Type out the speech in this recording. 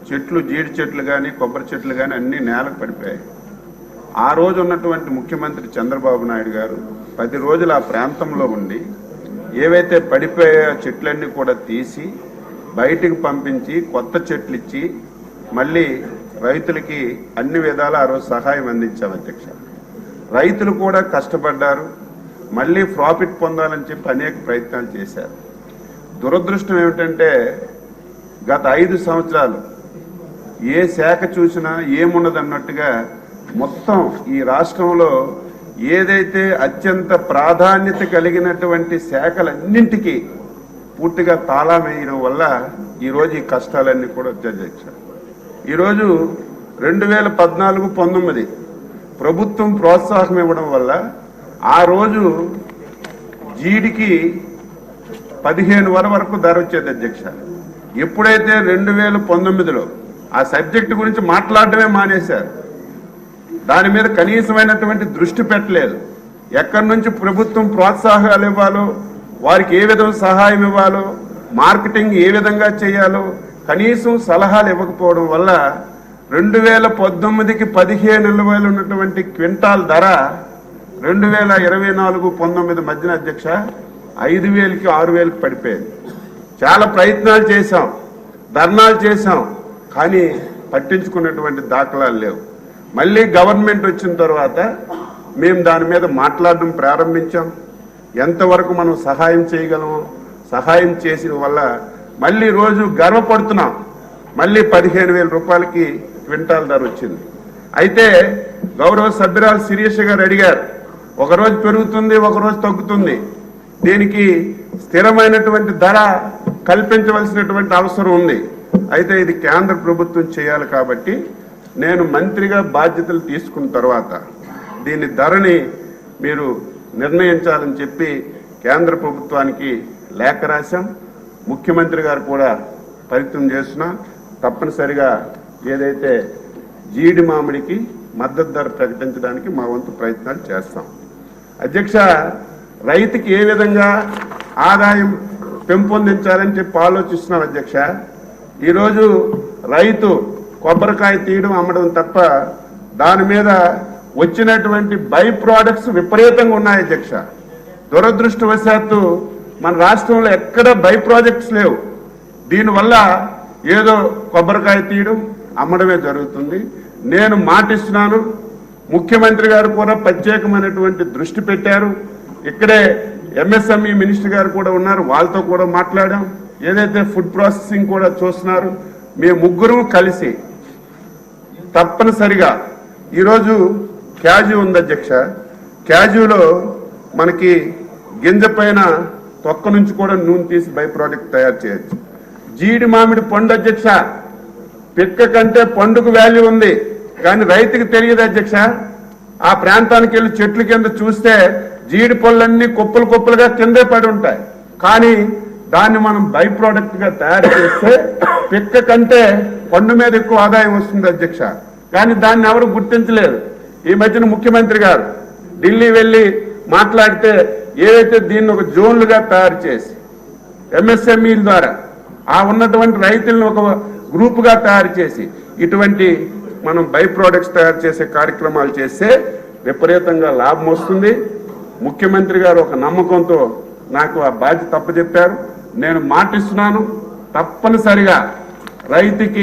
చెట్లు, జీడి చెట్లు కానీ కొబ్బరి చెట్లు కానీ అన్నీ నేలకు పడిపోయాయి. ఆ రోజు ఉన్నటువంటి ముఖ్యమంత్రి చంద్రబాబు నాయుడు గారు 10 రోజులు ఆ ప్రాంతంలో ఉండి ఏవైతే పడిపోయే చెట్లన్నీ కూడా తీసి బయటికి పంపించి కొత్త చెట్లు ఇచ్చి మళ్ళీ రైతులకి అన్ని విధాలా ఆ రోజు సహాయం అందించాం అధ్యక్ష. రైతులు కూడా కష్టపడ్డారు, మళ్ళీ ప్రాఫిట్ పొందాలని చెప్పి అనేక ప్రయత్నాలు చేశారు. దురదృష్టం ఏమిటంటే గత 5 సంవత్సరాలు ఏ శాఖ చూసినా ఏమున్నదన్నట్టుగా మొత్తం ఈ రాష్ట్రంలో ఏదైతే అత్యంత ప్రాధాన్యత కలిగినటువంటి శాఖలన్నింటికీ పూర్తిగా తాళం వేయడం వల్ల ఈరోజు ఈ కష్టాలన్నీ కూడా వచ్చాయి. ఈరోజు 2014-19 ప్రభుత్వం ప్రోత్సాహం ఇవ్వడం వల్ల ఆ రోజు జీడికి 15 వరకు ధర వచ్చేది అధ్యక్ష. ఎప్పుడైతే 2019లో ఆ సబ్జెక్టు గురించి మాట్లాడటమే మానేశారు, దాని మీద కనీసమైనటువంటి దృష్టి పెట్టలేదు. ఎక్కడి నుంచి ప్రభుత్వం ప్రోత్సాహాలు ఇవ్వాలో, వారికి ఏ విధంగా సహాయం ఇవ్వాలో, మార్కెటింగ్ ఏ విధంగా చేయాలో కనీసం సలహాలు ఇవ్వకపోవడం వల్ల 2019కి 15,000 ఉన్నటువంటి క్వింటాల్ ధర 2024-19 మధ్యన అధ్యక్ష 5,000కి 6,000కి పడిపోయింది. చాలా ప్రయత్నాలు చేశాం, ధర్నాలు చేశాం, కానీ పట్టించుకున్నటువంటి దాఖలాలు లేవు. మళ్ళీ గవర్నమెంట్ వచ్చిన తర్వాత మేము దాని మీద మాట్లాడడం ప్రారంభించాం. ఎంతవరకు మనం సహాయం చేయగలమో సహాయం చేసిన వల్ల మళ్ళీ రోజు గర్వపడుతున్నాం. మళ్ళీ 15,000 రూపాయలకి క్వింటాల్ ధర వచ్చింది. అయితే గౌరవ సభ్యురాలు శిరీష గారు అడిగారు, ఒకరోజు పెరుగుతుంది ఒకరోజు తగ్గుతుంది, దీనికి స్థిరమైనటువంటి ధర కల్పించవలసినటువంటి అవసరం ఉంది. అయితే ఇది కేంద్ర ప్రభుత్వం చేయాలి కాబట్టి నేను మంత్రిగా బాధ్యతలు తీసుకున్న తర్వాత దీని ధరని మీరు నిర్ణయించాలని చెప్పి కేంద్ర ప్రభుత్వానికి లేఖ రాశాం. ముఖ్యమంత్రి గారు కూడా ప్రయత్నం చేస్తున్నా తప్పనిసరిగా ఏదైతే జీడి మామిడికి మద్దతు ధర ప్రకటించడానికి మా వంతు ప్రయత్నాలు చేస్తాం. అధ్యక్ష, రైతుకి ఏ విధంగా ఆదాయం పెంపొందించాలని చెప్పి ఆలోచిస్తున్నాం అధ్యక్ష. ఈరోజు రైతు కొబ్బరికాయ తీయడం అమ్మడం తప్ప దాని మీద వచ్చినటువంటి బై ప్రోడక్ట్స్ విపరీతంగా ఉన్నాయి అధ్యక్ష. దురదృష్టవశాత్తు మన రాష్ట్రంలో ఎక్కడ బై ప్రాజెక్ట్స్ లేవు. దీనివల్ల ఏదో కొబ్బరికాయ తీయడం అమ్మడమే జరుగుతుంది. నేను మాటిస్తున్నాను, ముఖ్యమంత్రి గారు కూడా ప్రత్యేకమైనటువంటి దృష్టి పెట్టారు. ఇక్కడే ఎంఎస్ఎంఈ మినిస్టర్ గారు కూడా ఉన్నారు, వాళ్ళతో కూడా మాట్లాడాం. ఏదైతే ఫుడ్ ప్రాసెసింగ్ కూడా చూస్తున్నారు, మేము ముగ్గురు కలిసి తప్పనిసరిగా ఈరోజు క్యాజు ఉంది అధ్యక్ష. క్యాజులో మనకి గింజ పైన తొక్క నుంచి కూడా నూనె తీసి బై ప్రోడక్ట్ తయారు చేయొచ్చు. జీడి మామిడి పండు అధ్యక్ష, పిక్క కంటే పండుకు వాల్యూ ఉంది, కానీ రైతుకి తెలియదు అధ్యక్ష. ఆ ప్రాంతానికి వెళ్ళి చెట్ల కింద చూస్తే జీడి పళ్ళన్నీ కుప్పలు కుప్పలుగా కిందే పడి ఉంటాయి. కానీ దాన్ని మనం బై ప్రోడక్ట్ గా తయారు చేస్తే పిక్క కంటే పండు మీద ఎక్కువ ఆదాయం వస్తుంది అధ్యక్ష. కానీ దాన్ని ఎవరు గుర్తించలేదు. ఈ మధ్యన ముఖ్యమంత్రి గారు ఢిల్లీ వెళ్ళి మాట్లాడితే ఏదైతే దీన్ని ఒక జోన్లుగా తయారు చేసి ఎంఎస్ఎంఈల ద్వారా ఆ ఉన్నటువంటి రైతులను ఒక గ్రూపుగా తయారు చేసి ఇటువంటి మనం బై ప్రోడక్ట్స్ తయారు చేసే కార్యక్రమాలు చేస్తే విపరీతంగా లాభం వస్తుంది. ముఖ్యమంత్రి గారు ఒక నమ్మకంతో నాకు ఆ బాధ్యత తప్పచెప్పారు. నేను మాటిస్తున్నాను, తప్పనిసరిగా రైతుకి